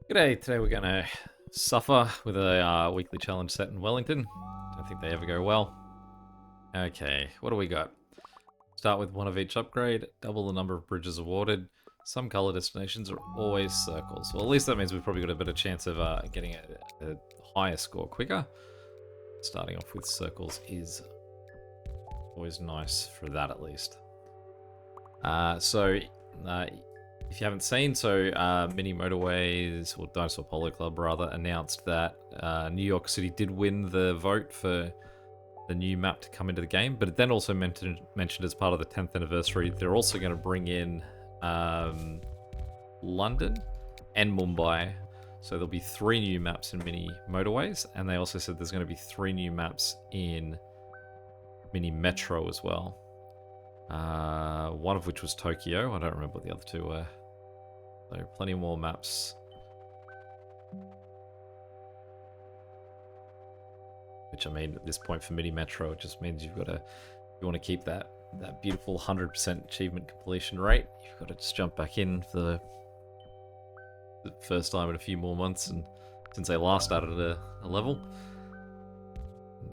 G'day, today we're gonna suffer with a weekly challenge set in Wellington. Don't think they ever go well. Okay, what do we got? Start with one of each upgrade, double the number of bridges awarded. Some color destinations are always circles. Well, at least that means we've probably got a better chance of getting a higher score quicker. Starting off with circles is always nice for that at least. So if you haven't seen, Mini Motorways, or Dinosaur Polo Club rather, announced that New York City did win the vote for the new map to come into the game, but it then also mentioned as part of the 10th anniversary, they're also going to bring in London and Mumbai. So there'll be 3 new maps in Mini Motorways, and they also said there's going to be 3 new maps in Mini Metro as well. One of which was Tokyo. I don't remember what the other 2 were. So plenty more maps. Which, I mean, at this point for Mini Metro, it just means you've got to, if you want to keep that beautiful 100% achievement completion rate, you've got to just jump back in for the first time in a few more months, and since they last started a level,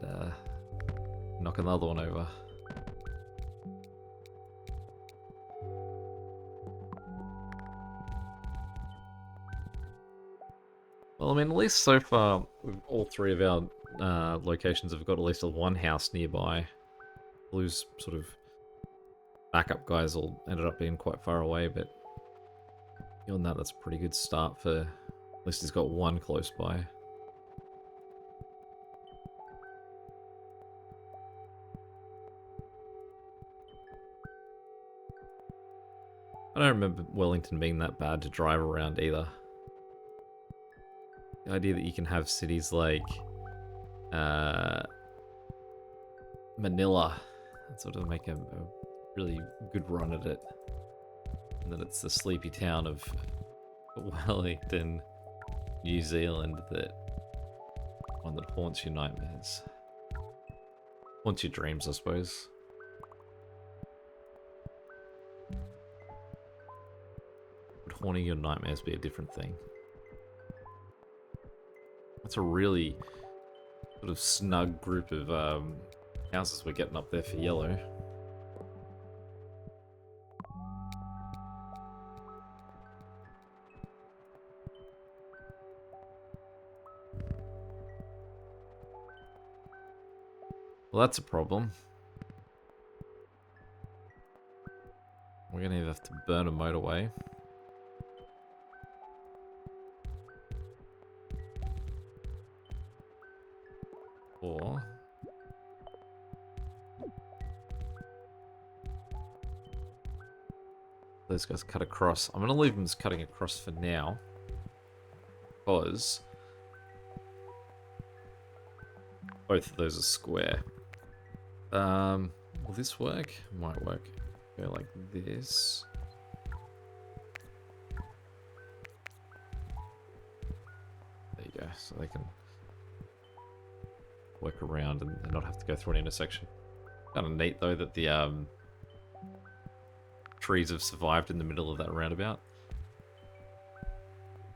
and knock another one over. Well, I mean, at least so far, all 3 of our locations have got at least one house nearby. Blue's sort of backup guys all ended up being quite far away, but beyond that, that's a pretty good start for, at least he's got one close by. I don't remember Wellington being that bad to drive around either. The idea that you can have cities like Manila and sort of make a really good run at it, and then it's the sleepy town of Wellington, New Zealand, that one that haunts your nightmares, haunts your dreams, I suppose. Would haunting your nightmares be a different thing? That's a really sort of snug group of houses we're getting up there for yellow. Well, that's a problem. We're gonna either have to burn a motorway. Or those guys cut across. I'm gonna leave them as cutting across for now, because both of those are square. Will this work? Might work. Go like this. There you go. So they can work around and not have to go through an intersection. Kind of neat though that the trees have survived in the middle of that roundabout.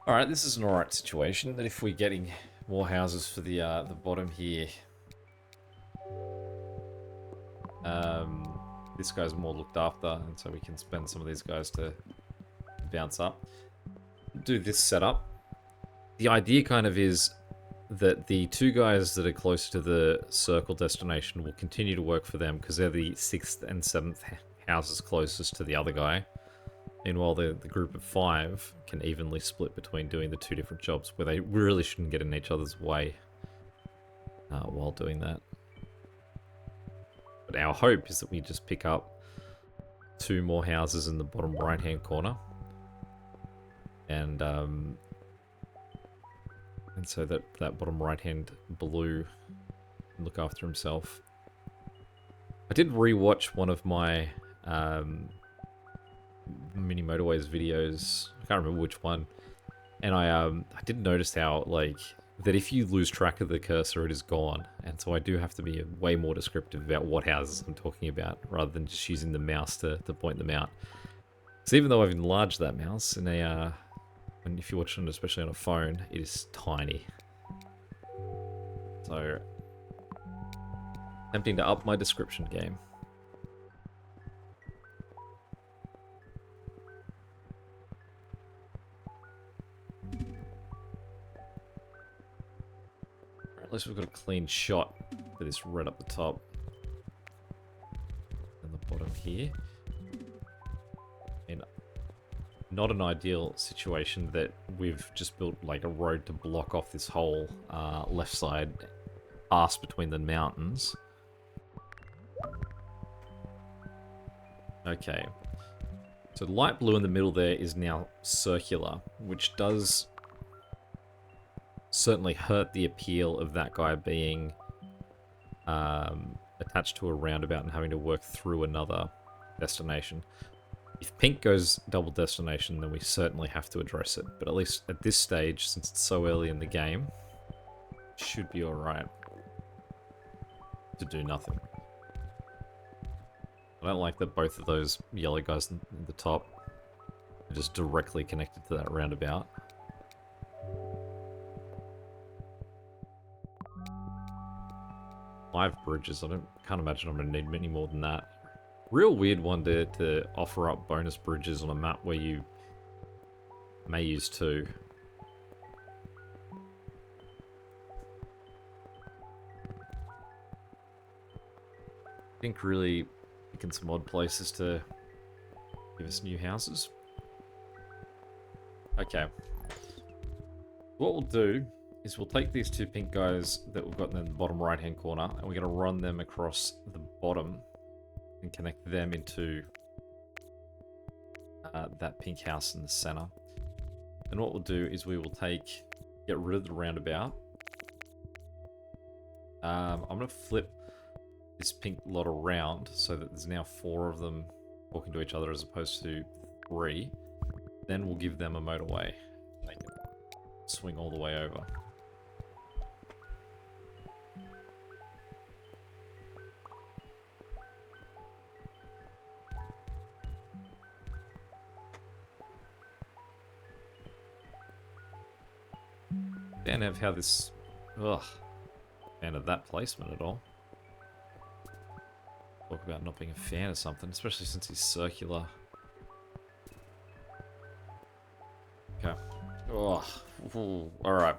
Alright, this is an alright situation, that if we're getting more houses for the bottom here, this guy's more looked after, and so we can spend some of these guys to bounce up. Do this setup. The idea kind of is that the 2 guys that are closer to the circle destination will continue to work for them, because they're the 6th and 7th houses closest to the other guy. Meanwhile, the group of 5 can evenly split between doing the 2 different jobs, where they really shouldn't get in each other's way while doing that. But our hope is that we just pick up 2 more houses in the bottom right-hand corner, and so that bottom right-hand blue can look after himself. I did rewatch one of my Mini Motorways videos. I can't remember which one, and I did notice how, like, that if you lose track of the cursor, it is gone. And so I do have to be way more descriptive about what houses I'm talking about, rather than just using the mouse to point them out. So even though I've enlarged that mouse in a And if you're watching it, especially on a phone, it is tiny. So, tempting to up my description game. At least we've got a clean shot for this red up the top. And the bottom here. And not an ideal situation that we've just built like a road to block off this whole left side pass between the mountains. Okay. So the light blue in the middle there is now circular, which does certainly hurt the appeal of that guy being attached to a roundabout and having to work through another destination. If pink goes double destination, then we certainly have to address it. But at least at this stage, since it's so early in the game, it should be alright to do nothing. I don't like that both of those yellow guys in the top are just directly connected to that roundabout. Five bridges. Can't imagine I'm going to need many more than that. Real weird one to offer up bonus bridges on a map where you may use two. I think really picking some odd places to give us new houses. Okay. What we'll do is we'll take these two pink guys that we've got in the bottom right hand corner and we're going to run them across the bottom and connect them into that pink house in the center. And what we'll do is we will get rid of the roundabout. I'm going to flip this pink lot around so that there's now 4 of them talking to each other as opposed to 3. Then we'll give them a motorway. They can swing all the way over. Fan of how this... Ugh. Fan of that placement at all. Talk about not being a fan of something, especially since he's circular. Okay. Oh, alright.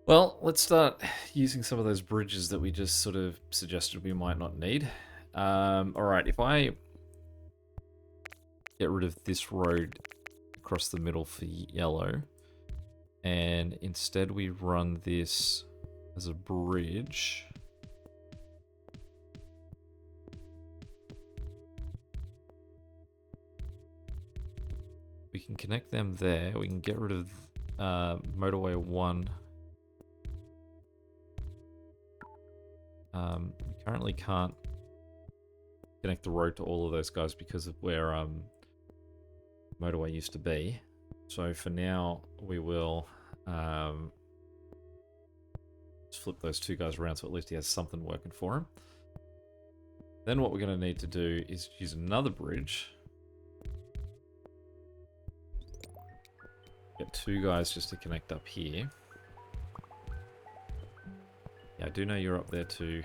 Well, let's start using some of those bridges that we just sort of suggested we might not need. Alright, if I get rid of this road across the middle for yellow, and instead we run this as a bridge. We can connect them there. We can get rid of motorway 1. We currently can't connect the road to all of those guys because of where motorway used to be. So for now, we will just flip those 2 guys around so at least he has something working for him. Then what we're going to need to do is use another bridge. Get 2 guys just to connect up here. Yeah, I do know you're up there too.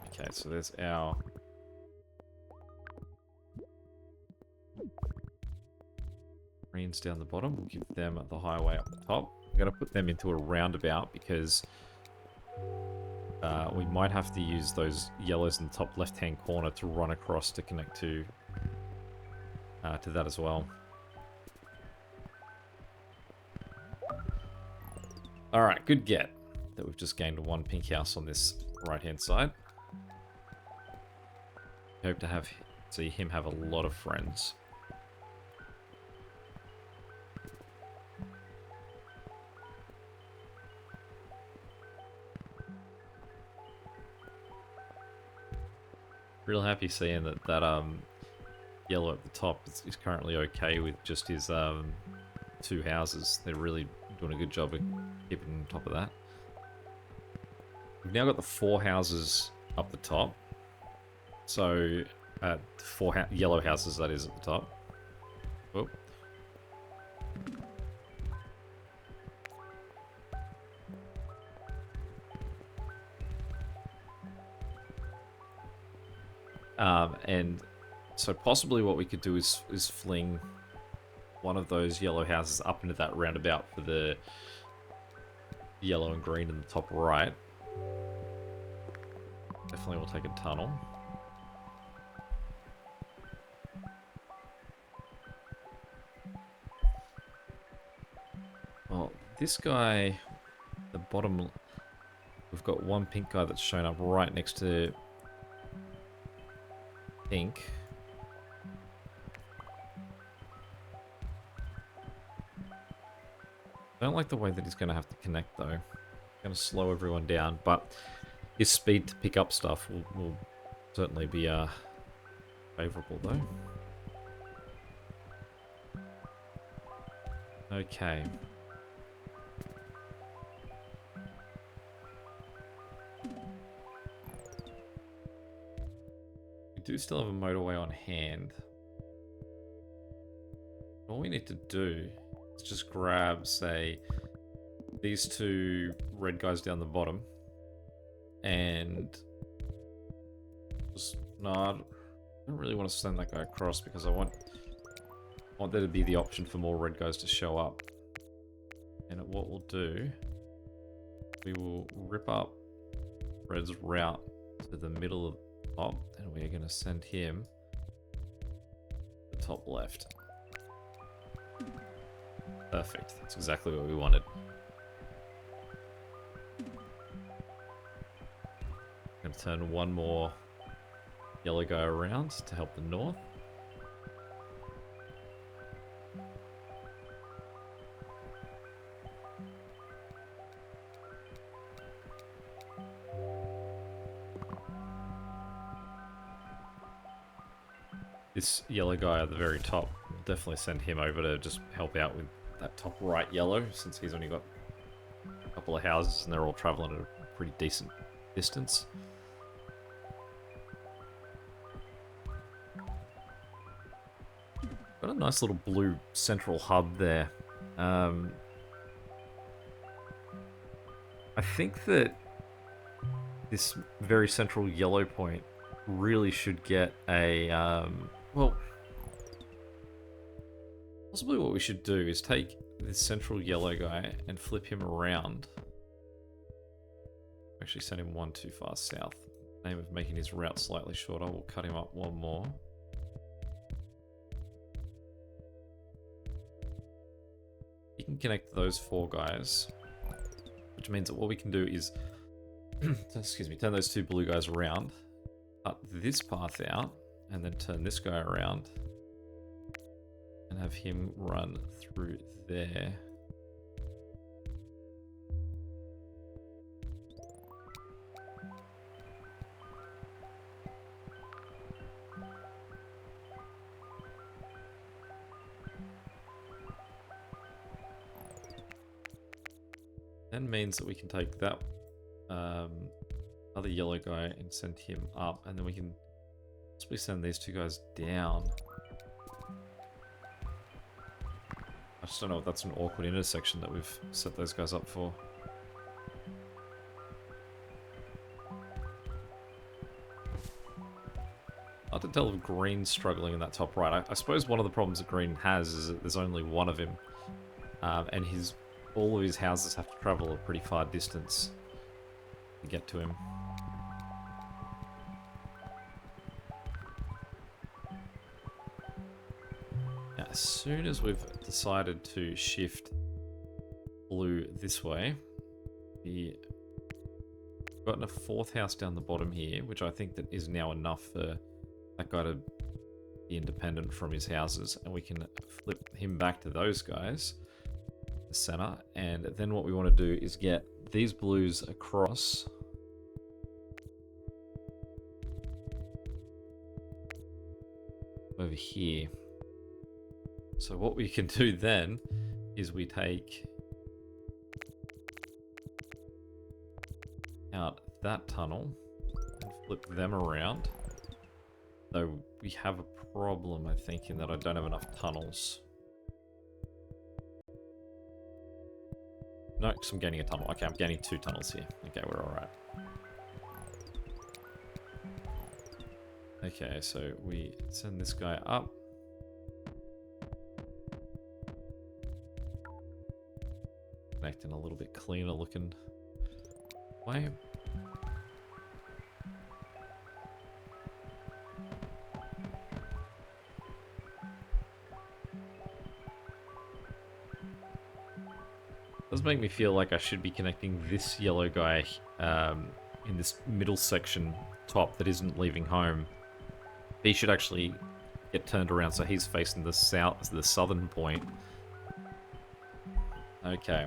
Okay, so there's our... greens down the bottom. We'll give them the highway up the top. I'm going to put them into a roundabout because we might have to use those yellows in the top left-hand corner to run across to connect to that as well. Alright, good get that we've just gained 1 pink house on this right-hand side. Hope to see him have a lot of friends. Real happy seeing that yellow at the top is currently okay with just his 2 houses. They're really doing a good job of keeping on top of that. We've now got the 4 houses up the top. So, 4 yellow houses that is at the top. Oh. And so possibly what we could do is fling one of those yellow houses up into that roundabout for the yellow and green in the top right. Definitely will take a tunnel. Well, this guy, the bottom, we've got one pink guy that's shown up right next to pink. I don't like the way that he's going to have to connect though. Going to slow everyone down, but his speed to pick up stuff will certainly be favorable though. Okay. We do still have a motorway on hand. All we need to do is just grab, say, these two red guys down the bottom, and just no, I don't really want to send that guy across because I want there to be the option for more red guys to show up. And what we'll do, we will rip up Red's route to the middle of the top, and we're going to send him to the top left. Perfect. That's exactly what we wanted. Going to turn one more yellow guy around to help the north. This yellow guy at the very top, we'll definitely send him over to just help out with that top right yellow, since he's only got a couple of houses and they're all traveling at a pretty decent distance. Got a nice little blue central hub there. I think that this very central yellow point really should get a well, possibly what we should do is take this central yellow guy and flip him around. Actually send him one too far south. Aim of making his route slightly shorter. We'll cut him up one more. He can connect those four guys, which means that what we can do is excuse me, turn those two blue guys around, cut this path out, and then turn this guy around and have him run through there. That means that we can take that other yellow guy and send him up, and then we can possibly send these two guys down. I just don't know if that's an awkward intersection that we've set those guys up for. Hard to tell if Green's struggling in that top right. I suppose one of the problems that Green has is that there's only one of him, and all of his houses have to travel a pretty far distance to get to him. Now, as soon as we've decided to shift blue this way, we've gotten a fourth house down the bottom here, which I think that is now enough for that guy to be independent from his houses, and we can flip him back to those guys, the center, and then what we want to do is get these blues across over here. So what we can do then is we take out that tunnel and flip them around. Though we have a problem, I think, in that I don't have enough tunnels. No, because I'm gaining a tunnel. Okay, I'm gaining 2 tunnels here. Okay, we're alright. Okay, so we send this guy up. Connecting a little bit cleaner looking way. Does make me feel like I should be connecting this yellow guy in this middle section top that isn't leaving home. He should actually get turned around so he's facing the southern point. Okay.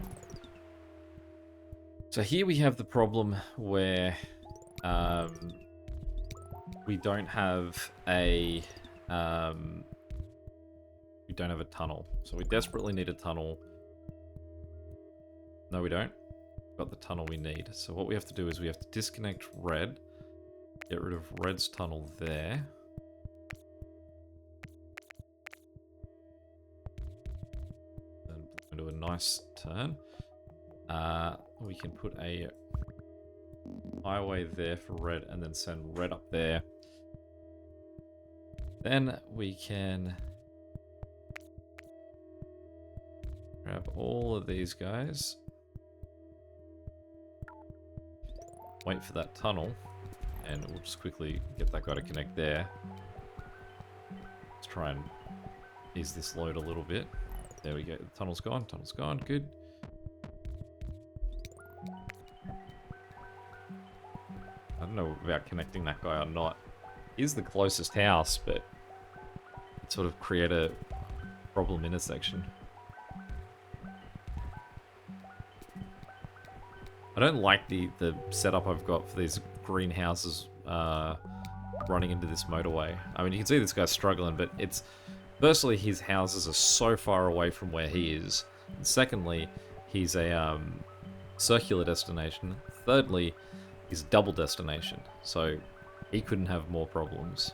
So here we have the problem where we don't have a tunnel. So we desperately need a tunnel. No, we don't. We've got the tunnel we need. So what we have to do is we have to disconnect red, get rid of red's tunnel there. And do a nice turn. We can put a highway there for red and then send red up there. Then we can grab all of these guys. Wait for that tunnel, and we'll just quickly get that guy to connect there. Let's try and ease this load a little bit. There we go. The tunnel's gone. Tunnel's gone. Good. I don't know about connecting that guy or not. He's the closest house, but it sort of create a problem intersection. I don't like the setup I've got for these greenhouses running into this motorway. I mean, you can see this guy's struggling, but it's... Firstly, his houses are so far away from where he is. And secondly, he's a circular destination. Thirdly, he's a double destination. So he couldn't have more problems.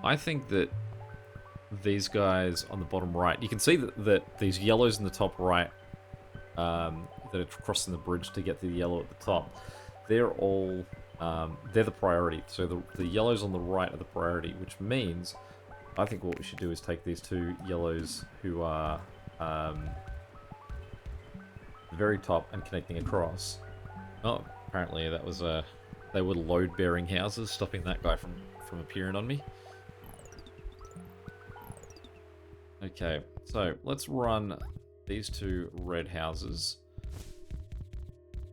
I think that these guys on the bottom right, you can see that these yellows in the top right that are crossing the bridge to get to the yellow at the top, they're all, they're the priority. So the yellows on the right are the priority, which means I think what we should do is take these 2 yellows who are the very top and connecting across. Oh, apparently that was they were load-bearing houses, stopping that guy from appearing on me. Okay, so let's run these 2 red houses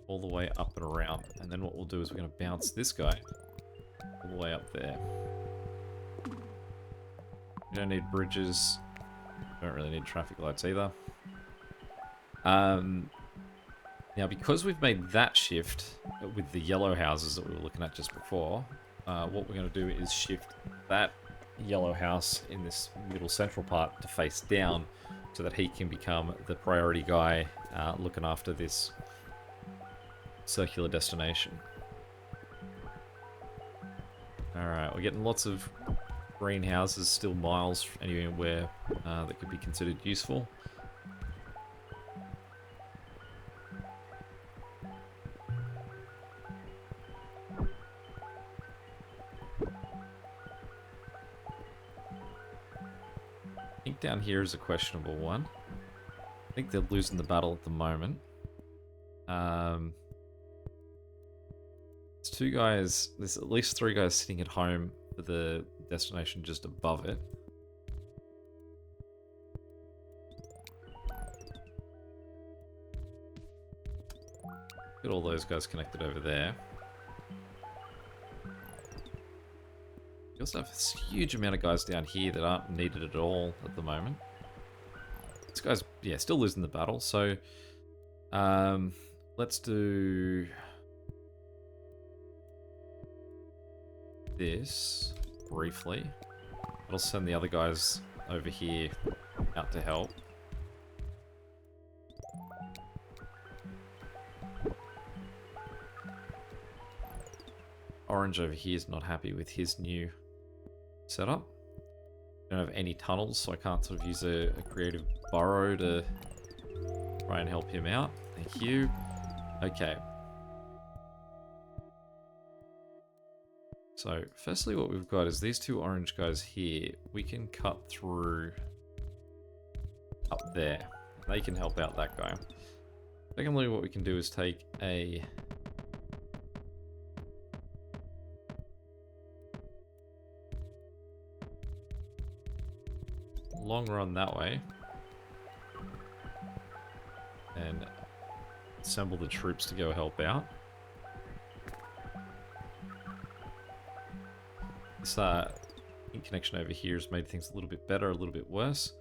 all the way up and around, and then what we'll do is we're going to bounce this guy all the way up there. We don't need bridges, don't really need traffic lights either. Now, because we've made that shift with the yellow houses that we were looking at just before, what we're going to do is shift that yellow house in this middle central part to face down so that he can become the priority guy looking after this circular destination. Alright, we're getting lots of green houses, still miles anywhere that could be considered useful. I think down here is a questionable one. I think they're losing the battle at the moment. There's 2 guys, there's at least 3 guys sitting at home for the destination just above it. Get all those guys connected over there. You also have this huge amount of guys down here that aren't needed at all at the moment. This guy's, yeah, still losing the battle, so let's do this briefly. I'll send the other guys over here out to help. Orange over here is not happy with his new setup. Don't have any tunnels, so I can't sort of use a creative burrow to try and help him out. Thank you. Okay. So, firstly what we've got is these two orange guys here. We can cut through up there. They can help out that guy. Secondly, what we can do is take a long run that way and assemble the troops to go help out. This ink connection over here has made things a little bit better, a little bit worse.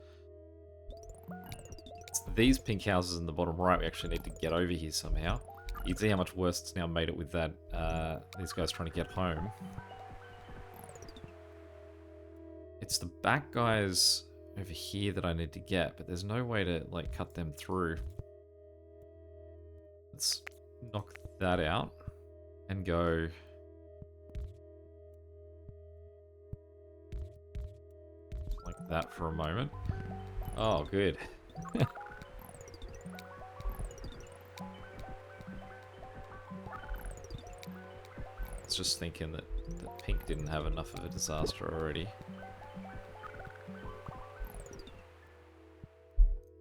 It's these pink houses in the bottom right we actually need to get over here somehow. You can see how much worse it's now made it with that these guys trying to get home. It's the back guys over here that I need to get, but there's no way to like cut them through. Let's knock that out and go like that for a moment. Oh, good. I was just thinking that pink didn't have enough of a disaster already.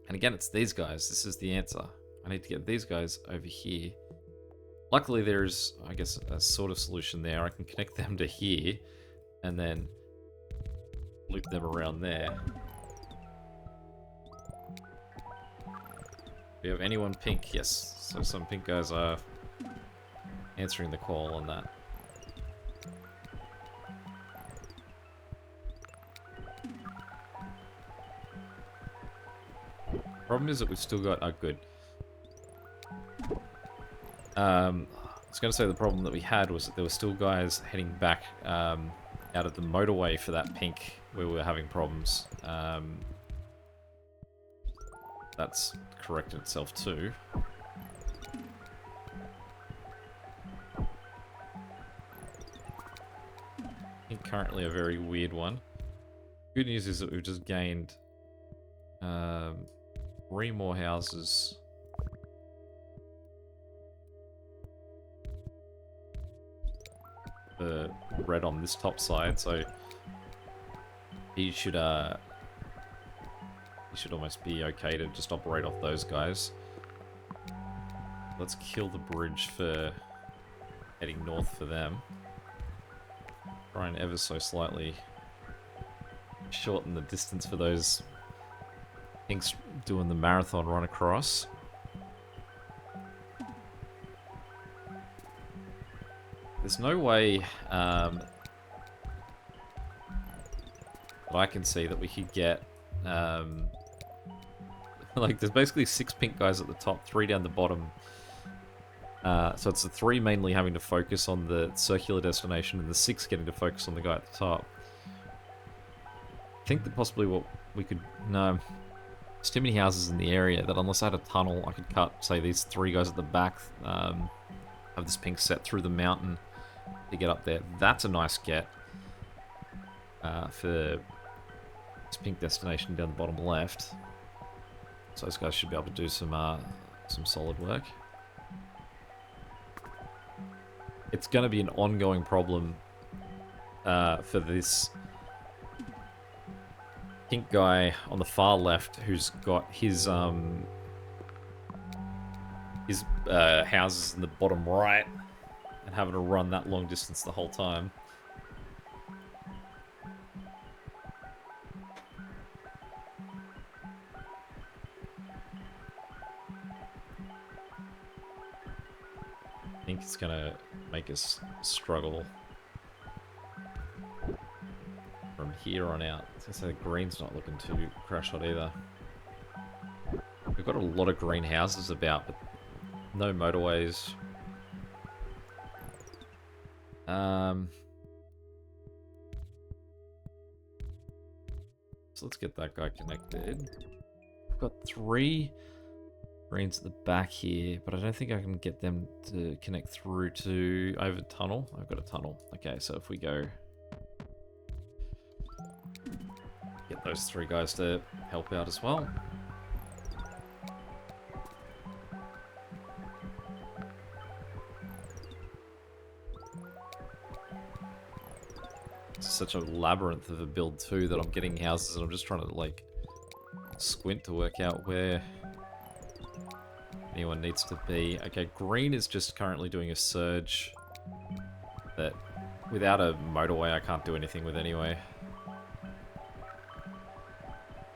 And again, it's these guys. This is the answer. I need to get these guys over here. Luckily, there's, I guess, a sort of solution there. I can connect them to here and then loop them around there. Do we have anyone pink? Yes. So some pink guys are answering the call on that. Problem is that we've still got... Oh, good. I was going to say the problem that we had was that there were still guys heading back out of the motorway for that pink where we were having problems. That's corrected itself too. I think currently a very weird one. Good news is that we've just gained 3 more houses. The red on this top side, so he should almost be okay to just operate off those guys. Let's kill the bridge for heading north for them. Try and ever so slightly shorten the distance for those pinks doing the marathon run across. There's no way that I can see that we could get like there's basically 6 pink guys at the top, 3 down the bottom. So it's the 3 mainly having to focus on the circular destination and the 6 getting to focus on the guy at the top. I think that possibly what we could... No. There's too many houses in the area that unless I had a tunnel, I could cut, say, these 3 guys at the back, have this pink set through the mountain to get up there. That's a nice get for this pink destination down the bottom left. So those guys should be able to do some solid work. It's going to be an ongoing problem for this pink guy on the far left who's got his houses in the bottom right and having to run that long distance the whole time. I think it's gonna make us struggle from here on out. I was gonna say the green's not looking too crash hot either. We've got a lot of green houses about, but no motorways. So let's get that guy connected. We've got 3 greens at the back here, but I don't think I can get them to connect through to over tunnel. I've got a tunnel. Okay, so if we go get those 3 guys to help out as well. It's such a labyrinth of a build too that I'm getting houses and I'm just trying to like squint to work out where anyone needs to be. Okay, green is just currently doing a surge that without a motorway I can't do anything with anyway.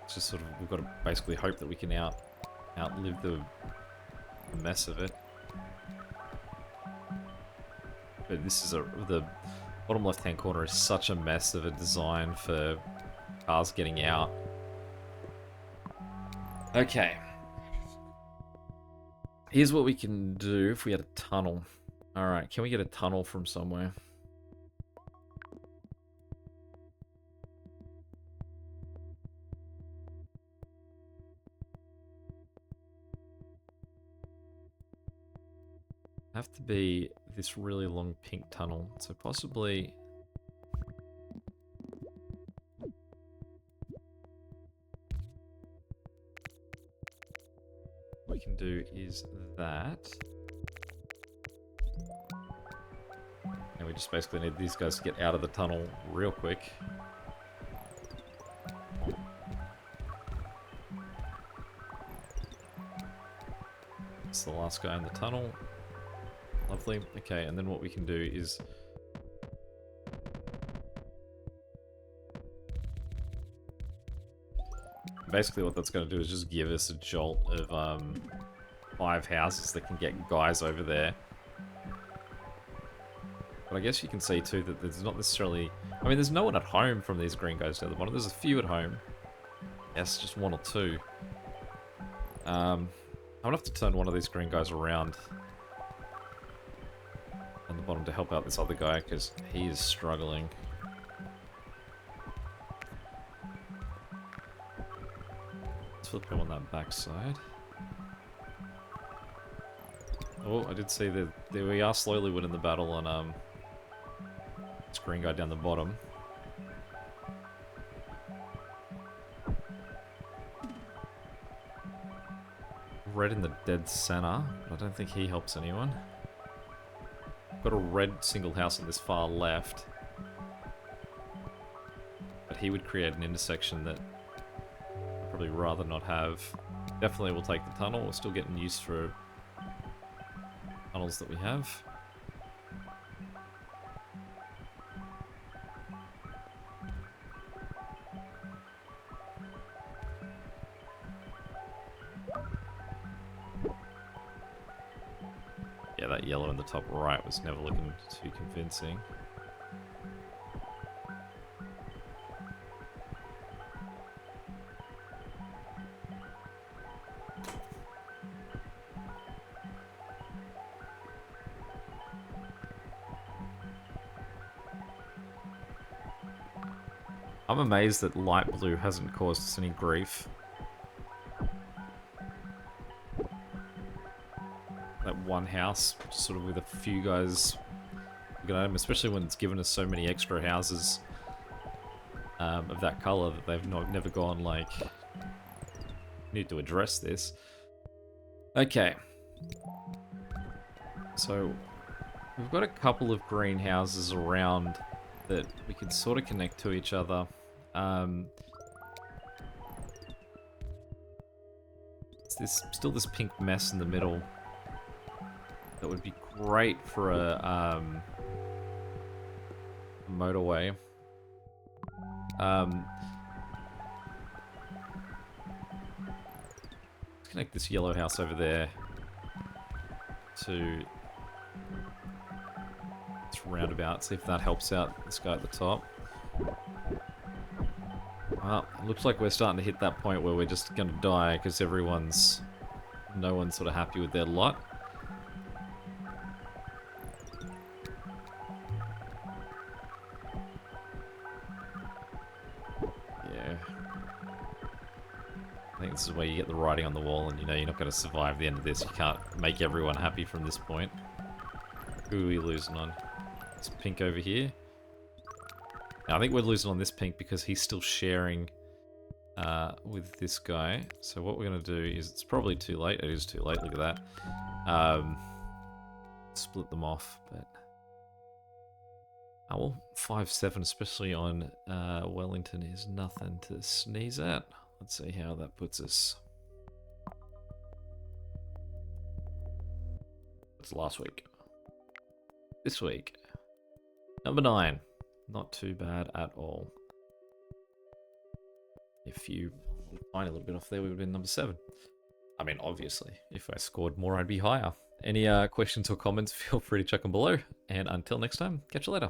It's just sort of, we've got to basically hope that we can outlive the mess of it. But this is the bottom left hand corner is such a mess of a design for cars getting out. Okay. Here's what we can do if we had a tunnel. Alright, can we get a tunnel from somewhere? Have to be this really long pink tunnel, so possibly what we can do is that, and we just basically need these guys to get out of the tunnel real quick. It's the last guy in the tunnel. Lovely. Okay, and then what we can do is basically what that's going to do is just give us a jolt of 5 houses that can get guys over there. But I guess you can see too that there's not necessarily, I mean there's no one at home from these green guys down the bottom. There's a few at home. Yes, just 1 or 2. I'm gonna have to turn one of these green guys around on the bottom to help out this other guy because he is struggling. Let's flip him on that back side. Oh, I did see that there we are slowly winning the battle on this green guy down the bottom. Red in the dead center, but I don't think he helps anyone. Got a red single house on this far left, but he would create an intersection that I'd probably rather not have. Definitely will take the tunnel. We're still getting used for tunnels that we have. Yeah, that yellow in the top right was never looking too convincing. I'm amazed that light blue hasn't caused us any grief. That one house, sort of with a few guys, especially when it's given us so many extra houses of that color that they've never gone like, need to address this. Okay. So, we've got a couple of green houses around that we can sort of connect to each other. It's still this pink mess in the middle. That would be great for a motorway. Let's connect this yellow house over there to this roundabout. See if that helps out this guy at the top. Well, it looks like we're starting to hit that point where we're just going to die because no one's sort of happy with their lot. think this is where you get the writing on the wall, and you know you're not going to survive the end of this. You can't make everyone happy from this point. Who are we losing on? It's pink over here. Now, I think we're losing on this pink because he's still sharing with this guy. So what we're going to do is, it's probably too late. It is too late, look at that. Split them off, but... Oh, well, 5-7, especially on Wellington, is nothing to sneeze at. Let's see how that puts us. It's last week. This week. Number 9. Not too bad at all. If you find a little bit off there, we would have been number 7. I mean, obviously, if I scored more, I'd be higher. Any questions or comments, feel free to chuck them below. And until next time, catch you later.